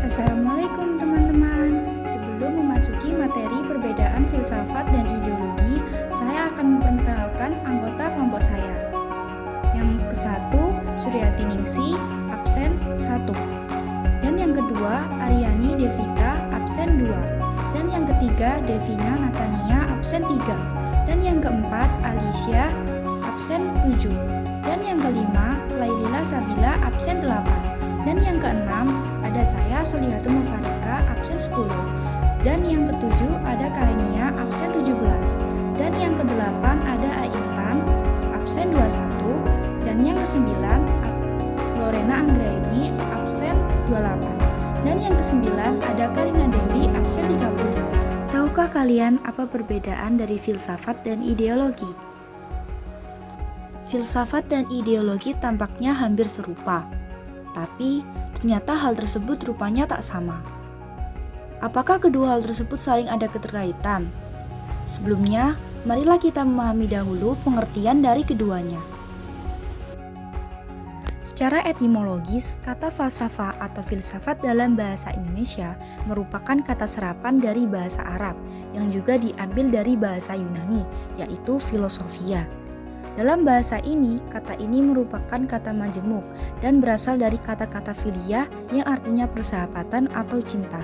Assalamualaikum teman-teman. Sebelum memasuki materi perbedaan filsafat dan ideologi, saya akan memperkenalkan anggota kelompok saya. Yang ke-1, Suryati Ningsi, absen 1. Dan yang kedua, Aryani Devita, absen 2. Dan yang ketiga, Devina Natania, absen 3. Dan yang keempat, Alicia, absen 7. Dan yang kelima, Lailila Sabila, absen 8. Dan yang keenam, ada saya Solihatul Mufarika, absen 10. Dan yang ketujuh ada Karenia, absen 17. Dan yang kedelapan ada Aintan, absen 21. Dan yang kesembilan Florena Anggraini, absen 28. Dan yang kesembilan ada Karina Dewi, absen 30. Tahukah kalian apa perbedaan dari filsafat dan ideologi? Filsafat dan ideologi tampaknya hampir serupa, tapi ternyata hal tersebut rupanya tak sama. Apakah kedua hal tersebut saling ada keterkaitan? Sebelumnya, marilah kita memahami dahulu pengertian dari keduanya. Secara etimologis, kata falsafah atau filsafat dalam bahasa Indonesia merupakan kata serapan dari bahasa Arab yang juga diambil dari bahasa Yunani, yaitu filosofia. Dalam bahasa ini, kata ini merupakan kata majemuk dan berasal dari kata-kata filia yang artinya persahabatan atau cinta,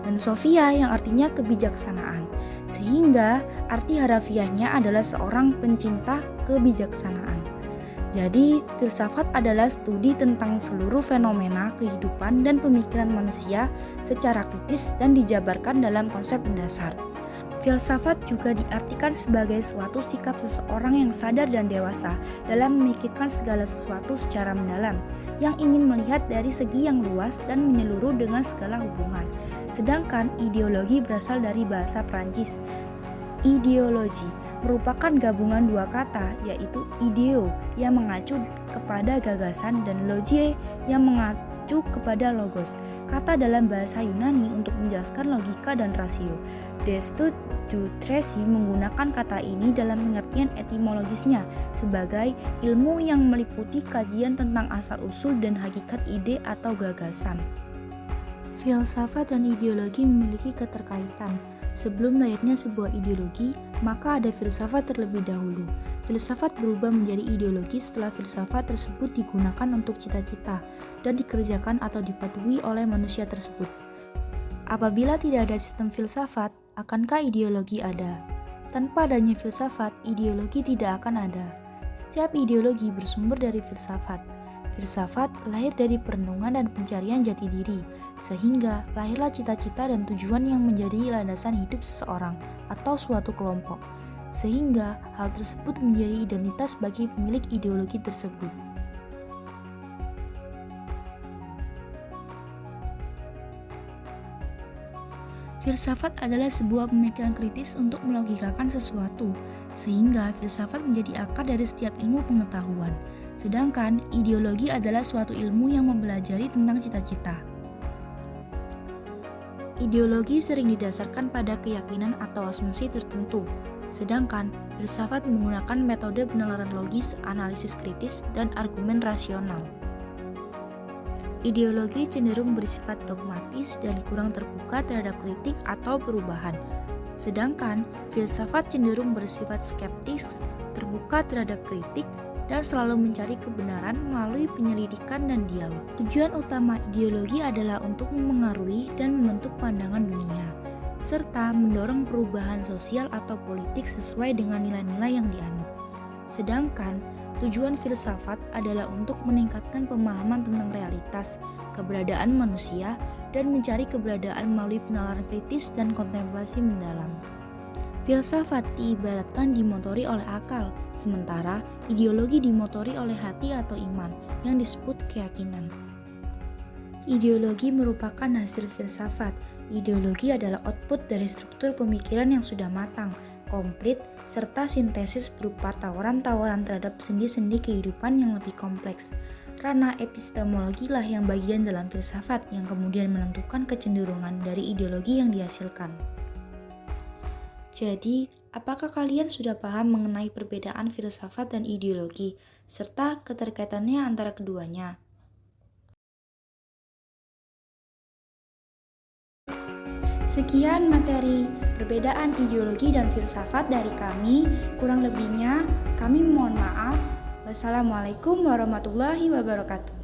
dan sophia yang artinya kebijaksanaan, sehingga arti harafiahnya adalah seorang pencinta kebijaksanaan. Jadi, filsafat adalah studi tentang seluruh fenomena kehidupan dan pemikiran manusia secara kritis dan dijabarkan dalam konsep mendasar. Filsafat juga diartikan sebagai suatu sikap seseorang yang sadar dan dewasa dalam memikirkan segala sesuatu secara mendalam, yang ingin melihat dari segi yang luas dan menyeluruh dengan segala hubungan. Sedangkan ideologi berasal dari bahasa Prancis. Ideologi merupakan gabungan dua kata, yaitu ideo yang mengacu kepada gagasan dan logie yang mengacu kepada logos, kata dalam bahasa Yunani untuk menjelaskan logika dan rasio. Destutt-Tracy menggunakan kata ini dalam pengertian etimologisnya sebagai ilmu yang meliputi kajian tentang asal-usul dan hakikat ide atau gagasan. Filsafat dan ideologi memiliki keterkaitan. Sebelum lahirnya sebuah ideologi, maka ada filsafat terlebih dahulu. Filsafat berubah menjadi ideologi setelah filsafat tersebut digunakan untuk cita-cita dan dikerjakan atau dipatuhi oleh manusia tersebut. Apabila tidak ada sistem filsafat, akankah ideologi ada? Tanpa adanya filsafat, ideologi tidak akan ada. Setiap ideologi bersumber dari filsafat. Filsafat lahir dari perenungan dan pencarian jati diri, sehingga lahirlah cita-cita dan tujuan yang menjadi landasan hidup seseorang atau suatu kelompok, sehingga hal tersebut menjadi identitas bagi pemilik ideologi tersebut. Filsafat adalah sebuah pemikiran kritis untuk melogikakan sesuatu, sehingga filsafat menjadi akar dari setiap ilmu pengetahuan. Sedangkan ideologi adalah suatu ilmu yang mempelajari tentang cita-cita. Ideologi sering didasarkan pada keyakinan atau asumsi tertentu, sedangkan filsafat menggunakan metode penalaran logis, analisis kritis, dan argumen rasional. Ideologi cenderung bersifat dogmatis dan kurang terbuka terhadap kritik atau perubahan. Sedangkan filsafat cenderung bersifat skeptis, terbuka terhadap kritik, dan selalu mencari kebenaran melalui penyelidikan dan dialog. Tujuan utama ideologi adalah untuk memengaruhi dan membentuk pandangan dunia, serta mendorong perubahan sosial atau politik sesuai dengan nilai-nilai yang dianut. Sedangkan tujuan filsafat adalah untuk meningkatkan pemahaman tentang realitas, keberadaan manusia, dan mencari keberadaan melalui penalaran kritis dan kontemplasi mendalam. Filsafat diibaratkan dimotori oleh akal, sementara ideologi dimotori oleh hati atau iman, yang disebut keyakinan. Ideologi merupakan hasil filsafat. Ideologi adalah output dari struktur pemikiran yang sudah matang, komplit, serta sintesis berupa tawaran-tawaran terhadap sendi-sendi kehidupan yang lebih kompleks. Ranah epistemologi lah yang bagian dalam filsafat yang kemudian menentukan kecenderungan dari ideologi yang dihasilkan. Jadi, apakah kalian sudah paham mengenai perbedaan filsafat dan ideologi, serta keterkaitannya antara keduanya? Sekian materi perbedaan ideologi dan filsafat dari kami. Kurang lebihnya kami mohon maaf. Wassalamualaikum warahmatullahi wabarakatuh.